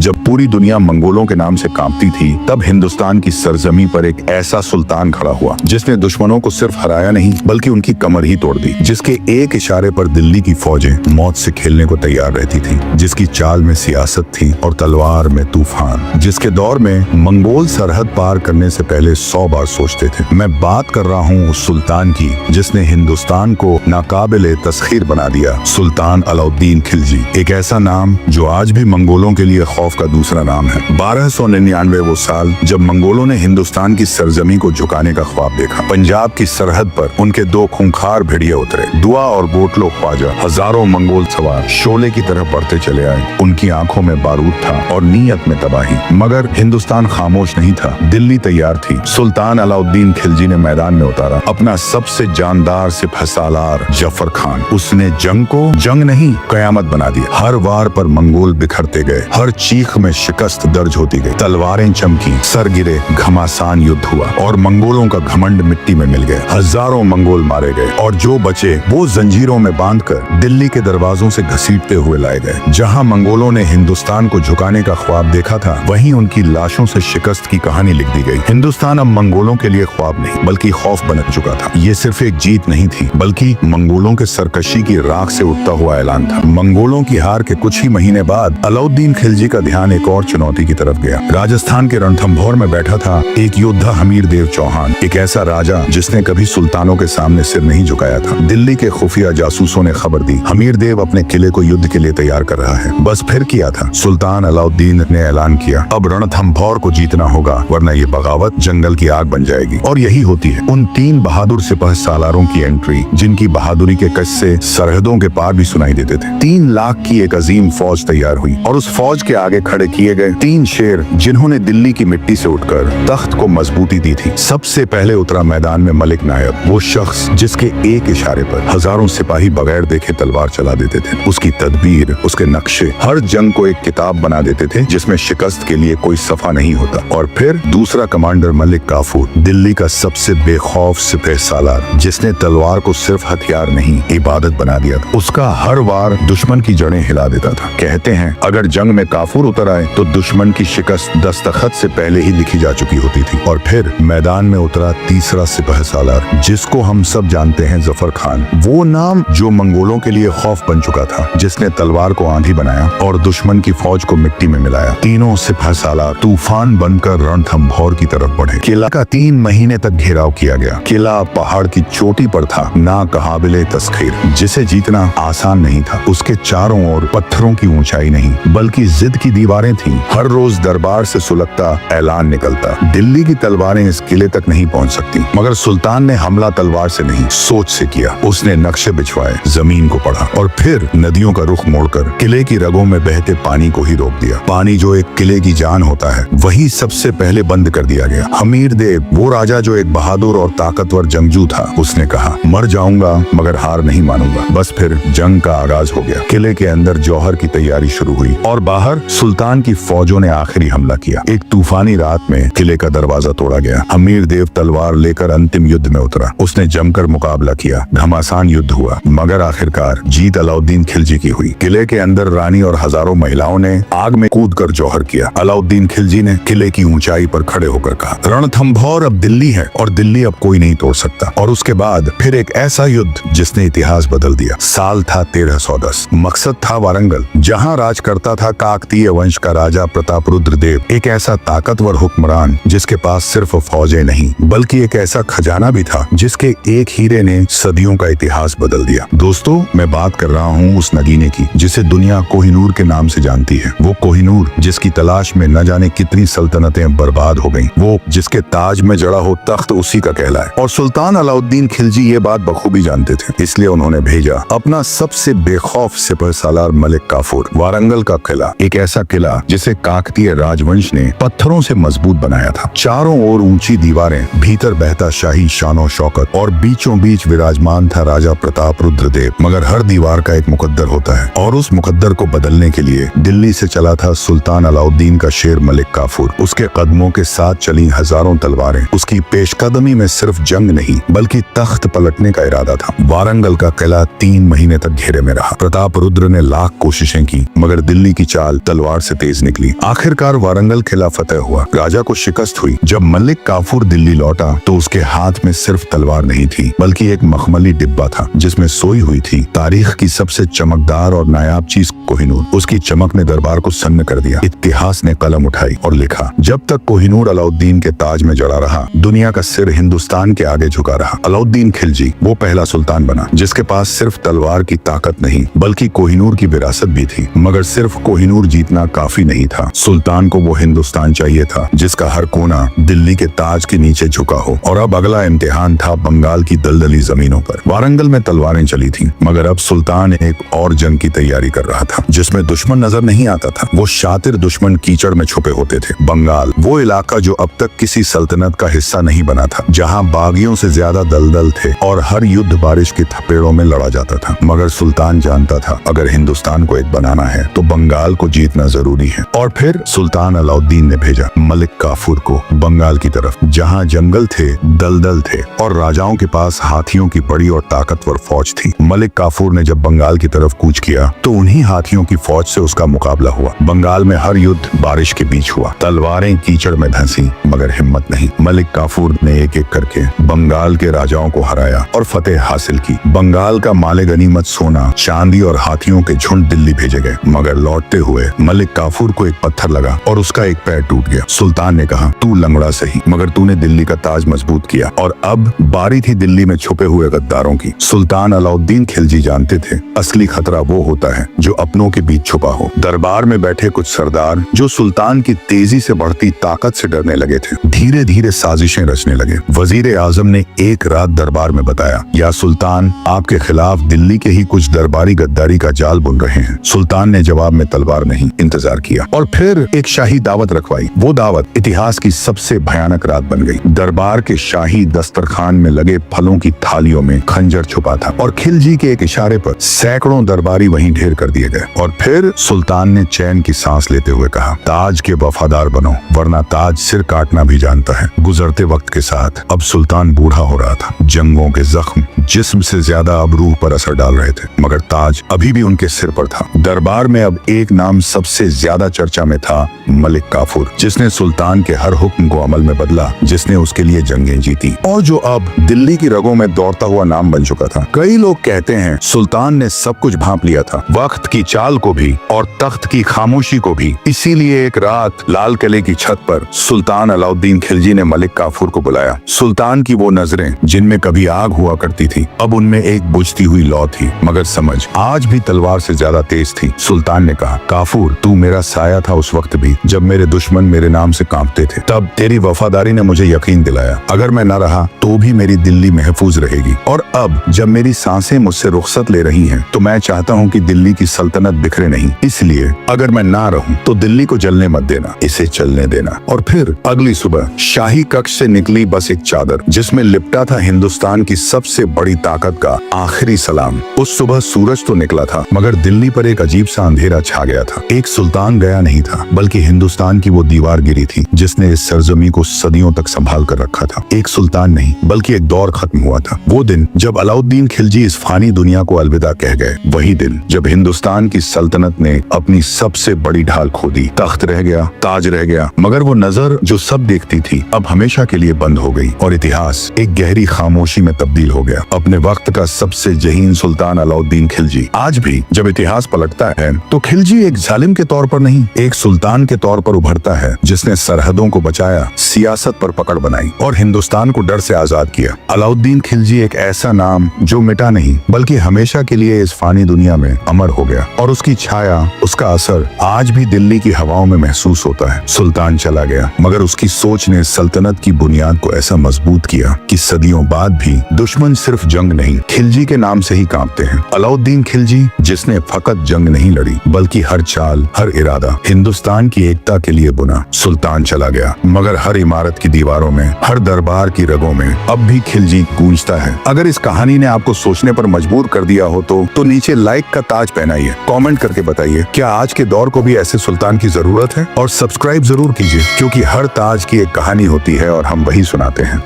जब पूरी दुनिया मंगोलों के नाम से कांपती थी, तब हिंदुस्तान की सरजमी पर एक ऐसा सुल्तान खड़ा हुआ जिसने दुश्मनों को सिर्फ हराया नहीं बल्कि उनकी कमर ही तोड़ दी, जिसके एक इशारे पर दिल्ली की फौजें मौत से खेलने को तैयार रहती थी, जिसकी चाल में सियासत थी और तलवार में तूफान, जिसके दौर में मंगोल सरहद पार करने से पहले 100 बार सोचते थे। मैं बात कर रहा हूँ उस सुल्तान की जिसने हिंदुस्तान को नाकाबिले तस्खीर बना दिया, सुल्तान अलाउद्दीन खिलजी। एक ऐसा नाम जो आज भी मंगोलों के लिए खौफ का दूसरा नाम है। 1299 वो साल जब मंगोलों ने हिंदुस्तान की सरजमी को झुकाने का ख्वाब देखा। पंजाब की सरहद पर उनके 2 खूंखार भेड़िए उतरे, दुआ और बोटलो ख्वाजा। हजारों मंगोल सवार शोले की तरह बढ़ते चले आए। उनकी आंखों में बारूद था और नीयत में तबाही। मगर हिंदुस्तान खामोश नहीं था, दिल्ली तैयार थी। सुल्तान अलाउद्दीन खिलजी ने मैदान में उतारा अपना सबसे जानदार सिपह सालार जफर खान। उसने जंग को जंग नहीं कयामत बना दिया। हर वार पर मंगोल बिखरते गए, हर चीख में शिकस्त दर्ज होती गई। तलवारें चमकी, सर गिरे, घमासान युद्ध हुआ और मंगोलों का घमंड मिट्टी में मिल गया। हजारों मंगोल मारे गए और जो बचे वो जंजीरों में बांधकर दिल्ली के दरवाजों से घसीटते हुए लाए गए। जहां मंगोलों ने हिंदुस्तान को झुकाने का ख्वाब देखा था, वहीं उनकी लाशों से शिकस्त की कहानी लिख दी गई। हिंदुस्तान अब मंगोलों के लिए ख्वाब नहीं बल्कि खौफ बन चुका था। ये सिर्फ एक जीत नहीं थी बल्कि मंगोलों के सरकशी की राख से उठता हुआ ऐलान था। मंगोलों की हार के कुछ ही महीने बाद अलाउद्दीन खिलजी का ध्यान एक और चुनौती की तरफ गया। राजस्थान के रणथंभौर में बैठा था एक योद्धा हमीर देव चौहान, एक ऐसा राजा जिसने कभी सुल्तानों के सामने सिर नहीं झुकाया था। दिल्ली के खुफिया जासूसों ने खबर दी, हमीर देव अपने किले को युद्ध के लिए तैयार कर रहा है। बस फिर किया था। सुल्तान अलाउद्दीन ने ऐलान किया, अब रणथंभौर को जीतना होगा वरना ये बगावत जंगल की आग बन जाएगी। और यही होती है। उन 3 बहादुर सिपह सालारों की एंट्री, जिनकी बहादुरी के किस्से सरहदों के पार भी सुनाई देते थे। 3 लाख की एक अजीम फौज तैयार हुई और उस फौज के आगे खड़े किए गए 3 शेर जिन्होंने दिल्ली की मिट्टी से उठकर तख्त को मजबूती दी थी। सबसे पहले उतरा मैदान में मलिक नायब, वो शख्स जिसके एक इशारे पर हजारों सिपाही बगैर देखे तलवार चला देते थे। उसकी तदबीर, उसके नक्शे हर जंग को एक किताब बना देते थे जिसमें शिकस्त के लिए कोई सफा नहीं होता। और फिर दूसरा कमांडर मलिक काफूर, दिल्ली का सबसे बेखौफ सिपह सालार, जिसने तलवार को सिर्फ हथियार नहीं इबादत बना दिया था। उसका हर वार दुश्मन की जड़ें हिला देता था। कहते हैं अगर जंग में काफूर उतर आए तो दुश्मन की शिकस्त दस्तखत से पहले ही लिखी जा चुकी होती थी। और फिर मैदान में उतरा तीसरा सिपह सालार, जिसको हम सब जानते हैं जफर खान। वो नाम जो मंगोलों के लिए खौफ बन चुका था, जिसने तलवार को आंधी बनाया और दुश्मन की फौज को मिट्टी में मिलाया। तीनों सिपह सालार तूफान बनकर रणथंभौर की तरफ बढ़े। किला का 3 महीने तक घेराव किया गया। किला पहाड़ की चोटी पर था, ना काबिले तस्खीर, जिसे जीतना आसान नहीं था। उसके चारों ओर पत्थरों की ऊंचाई नहीं बल्कि जिद की दीवारें थीं। हर रोज दरबार से सुलगता ऐलान निकलता, दिल्ली की तलवारें इस किले तक नहीं पहुंच सकती। मगर सुल्तान ने हमला तलवार से नहीं सोच से किया। उसने नक्शे बिछवाए, जमीन को पढ़ा और फिर नदियों का रुख मोड़कर किले की रगों में बहते पानी को ही रोक दिया। पानी जो एक किले की जान होता है, वही सबसे पहले बंद कर दिया गया। हमीर देव, वो राजा जो एक बहादुर और ताकतवर जंगजू था, उसने कहा मर जाऊंगा मगर हार नहीं मानूंगा। बस फिर जंग का आगाज हो गया। किले के अंदर जौहर की तैयारी शुरू हुई और बाहर सुल्तान की फौजों ने आखिरी हमला किया। एक तूफानी रात में किले का दरवाजा तोड़ा गया। हमीर देव तलवार लेकर अंतिम युद्ध में उतरा। उसने जमकर मुकाबला किया। घमासान युद्ध हुआ मगर आखिरकार जीत अलाउद्दीन खिलजी की हुई। किले के अंदर रानी और हजारों महिलाओं ने आग में कूदकर जौहर किया। अलाउद्दीन खिलजी ने किले की ऊंचाई पर खड़े होकर कहा, रणथंभौर अब दिल्ली है और दिल्ली अब कोई नहीं तोड़ सकता। और उसके बाद फिर एक ऐसा युद्ध जिसने इतिहास बदल दिया। साल था 1310। मकसद था वारंगल, जहाँ राज करता था काकतीय वंश का राजा प्रतापरुद्र देव। एक ऐसा ताकतवर हुक्मरान जिसके पास सिर्फ फौजें नहीं बल्कि एक ऐसा खजाना भी था जिसके एक हीरे ने सदियों का इतिहास बदल दिया। दोस्तों, मैं बात कर रहा हूँ उस नगीने की जिसे दुनिया कोहिनूर के नाम से जानती है। वो कोहिनूर जिसकी तलाश में न जाने कितनी सल्तनतें बर्बाद हो गईं। वो जिसके ताज में जड़ा हो तख्त उसी का कहलाए। और सुल्तान अलाउद्दीन खिलजी ये बात बखूबी जानते थे, इसलिए उन्होंने भेजा अपना सबसे बेखौफ सिपह सालार मलिक काफूर। वारंगल का किला, एक ऐसा किला जिसे काकतीय राजवंश ने पत्थरों से मजबूत बनाया था। चारों ओर ऊंची दीवारें, भीतर बहता शाही शानो शौकत और बीचों बीच विराजमान था राजा प्रतापरुद्र देव। मगर हर दीवार का एक मुकद्दर होता है और उस मुकद्दर को बदलने के लिए दिल्ली से चला था सुल्तान अलाउद्दीन का शेर मलिक काफूर। उसके कदमों के साथ चली हजारों तलवारें। उसकी पेशकदमी में सिर्फ जंग नहीं बल्कि तख्त पलटने का इरादा था। वारंगल का किला 3 महीने तक घेरे में रहा। प्रतापरुद्र ने लाख कोशिशें की मगर दिल्ली की चाल तलवार तलवार से तेज निकली। आखिरकार वारंगल किला फतेह हुआ, राजा को शिकस्त हुई। जब मलिक काफूर दिल्ली लौटा तो उसके हाथ में सिर्फ तलवार नहीं थी, बल्कि एक मखमली डिब्बा था जिसमें सोई हुई थी तारीख की सबसे चमकदार और नायाब चीज, कोहिनूर। उसकी चमक ने दरबार को सन्न कर दिया। इतिहास ने कलम उठाई और लिखा, जब तक कोहिनूर अलाउद्दीन के ताज में जड़ा रहा, दुनिया का सिर हिंदुस्तान के आगे झुका रहा। अलाउद्दीन खिलजी वो पहला सुल्तान बना जिसके पास सिर्फ तलवार की ताकत नहीं बल्कि कोहिनूर की विरासत भी थी। मगर सिर्फ कोहिनूर जीतना काफी नहीं था। सुल्तान को वो हिंदुस्तान चाहिए था जिसका हर कोना दिल्ली के ताज के नीचे झुका हो। और अब अगला इम्तिहान था बंगाल की दलदली जमीनों पर। वारंगल में तलवारें चली थी, मगर अब सुल्तान एक और जंग की तैयारी कर रहा था जिसमें दुश्मन नजर नहीं आता था। वो शातिर दुश्मन कीचड़ में छुपे होते थे। बंगाल वो इलाका जो अब तक किसी सल्तनत का हिस्सा नहीं बना था, जहाँ बागियों से ज्यादा दलदल थे और हर युद्ध बारिश के थपेड़ों में लड़ा जाता था। मगर सुल्तान जानता था अगर हिंदुस्तान को एक बनाना है तो बंगाल को जीतना जरूरी है। और फिर सुल्तान अलाउद्दीन ने भेजा मलिक काफूर को बंगाल की तरफ, जहाँ जंगल थे, दलदल थे और राजाओं के पास हाथियों की बड़ी और ताकतवर फौज थी। मलिक काफूर ने जब बंगाल की तरफ कूच किया तो उन्हीं हाथियों की फौज से उसका मुकाबला हुआ। बंगाल में हर युद्ध बारिश के बीच हुआ, तलवारें कीचड़ में धंसी, मगर हिम्मत नहीं। मलिक काफूर ने एक एक करके बंगाल के राजाओं को हराया और फतेह हासिल की। बंगाल का माले गनीमत सोना, चांदी और हाथियों के झुंड दिल्ली भेजे गए, मगर लौटते हुए मलिक काफूर को एक पत्थर लगा और उसका एक पैर टूट गया। सुल्तान ने कहा, तू लंगड़ा सही, मगर तूने दिल्ली का ताज मजबूत किया। और अब बारी थी दिल्ली में छुपे हुए गद्दारों की। सुल्तान अलाउद्दीन खिलजी जानते थे असली खतरा वो होता है जो अपनों के बीच छुपा हो। दरबार में बैठे कुछ सरदार जो सुल्तान की तेजी से बढ़ती ताकत से डरने लगे थे, धीरे धीरे साजिशें रचने लगे। वजीर आजम ने एक रात दरबार में बताया, या सुल्तान, आपके खिलाफ दिल्ली के ही कुछ दरबारी गद्दारी का जाल बुन रहे हैं। सुल्तान ने जवाब में तलवार नहीं, इंतजार किया और फिर एक शाही दावत रखवाई। वो दावत इतिहास की सबसे भयानक रात बन गई। दरबार के शाही दस्तरखान में लगे फलों की थालियों में खंजर छुपा था और खिलजी के एक इशारे पर सैकड़ों दरबारी वहीं ढेर कर दिए गए। और फिर सुल्तान ने चैन की सांस लेते हुए कहा, ताज के वफादार बनो, वरना ताज सिर काटना भी जानता है। गुजरते वक्त के साथ अब सुल्तान बूढ़ा हो रहा था। जंगों के जख्म जिस्म से ज्यादा अब रूह पर असर डाल रहे थे, मगर ताज अभी भी उनके सिर पर था। दरबार में अब एक नाम सबसे ज्यादा चर्चा में था, मलिक काफूर, जिसने सुल्तान के हर हुक्म को अमल में बदला, जिसने उसके लिए जंगें जीती और जो अब दिल्ली की रगों में दौड़ता हुआ नाम बन चुका था। कई लोग कहते हैं सुल्तान ने सब कुछ भांप लिया था, वक्त की चाल को भी और तख्त की खामोशी को भी। इसीलिए एक रात लाल किले की छत पर सुल्तान अलाउद्दीन खिलजी ने मलिक काफूर को बुलाया। सुल्तान की वो नजरें जिनमें कभी आग हुआ करती थी, अब उनमें एक बुझती हुई लौ थी, मगर समझ आज भी तलवार से ज्यादा तेज थी। सुल्तान ने कहा, काफूर, तू मेरा साया था उस वक्त भी जब मेरे दुश्मन मेरे नाम से कांपते थे। तब तेरी वफादारी ने मुझे यकीन दिलाया अगर मैं न रहा तो भी मेरी दिल्ली महफूज रहेगी। और अब जब मेरी सांसें मुझसे रुखसत ले रही हैं, तो मैं चाहता हूँ कि दिल्ली की सल्तनत बिखरे नहीं। इसलिए अगर मैं ना रहूं तो दिल्ली को जलने मत देना, इसे चलने देना। और फिर अगली सुबह शाही कक्ष से निकली बस एक चादर जिसमें लिपटा था हिंदुस्तान की सबसे बड़ी ताकत का आखिरी सलाम। उस सुबह सूरज तो निकला था, मगर दिल्ली पर एक अजीब सा अंधेरा छा गया था। एक सुल्तान गया नहीं था, बल्कि हिंदुस्तान की वो दीवार गिरी थी जिसने इस सरजमी को सदियों तक संभाल कर रखा था। एक सुल्तान नहीं, बल्कि एक दौर खत्म हुआ था। वो दिन जब अलाउद्दीन खिलजी इस फानी दुनिया को अलविदा कह गए, वही दिन जब हिंदुस्तान की सल्तनत ने अपनी सबसे बड़ी ढाल खो दी। तख्त रह गया, ताज रह गया, मगर वो नजर जो सब देखती थी अब हमेशा के लिए बंद हो गई और इतिहास एक गहरी खामोशी में तब्दील हो गया। अपने वक्त का सबसे जहीन सुल्तान अलाउद्दीन खिलजी आज भी जब इतिहास पलटता है तो खिलजी एक जालिम के तौर पर नहीं, एक सुल्तान के तौर पर उभरता है जिसने सरहदों को बचाया, सियासत पर पकड़ बनाई और हिंदुस्तान को डर से आजाद किया। अलाउद्दीन खिलजी एक ऐसा नाम जो मिटा नहीं बल्कि हमेशा के लिए इस फानी दुनिया में अमर हो गया और उसकी छाया, उसका असर आज भी दिल्ली की हवाओं में महसूस होता है। सुल्तान चला गया, मगर उसकी सोच ने सल्तनत की बुनियाद को ऐसा मजबूत किया कि सदियों बाद भी दुश्मन सिर्फ जंग नहीं, खिलजी के नाम से ही कांपते हैं। अलाउद्दीन खिलजी जिसने फकत जंग नहीं लड़ी बल्कि हर चाल, हर इरादा हिंदुस्तान की एकता के लिए बुना। सुल्तान चला गया, मगर हर इमारत की दीवारों में, हर दरबार की रगों में अब भी खिलजी गूंजता है। अगर इस कहानी ने आपको सोचने पर मजबूर कर दिया हो तो नीचे लाइक का ताज पहनाइए, कमेंट करके बताइए क्या आज के दौर को भी ऐसे सुल्तान की जरूरत है, और सब्सक्राइब जरूर कीजिए क्योंकि हर ताज की एक कहानी होती है और हम वही सुनाते हैं।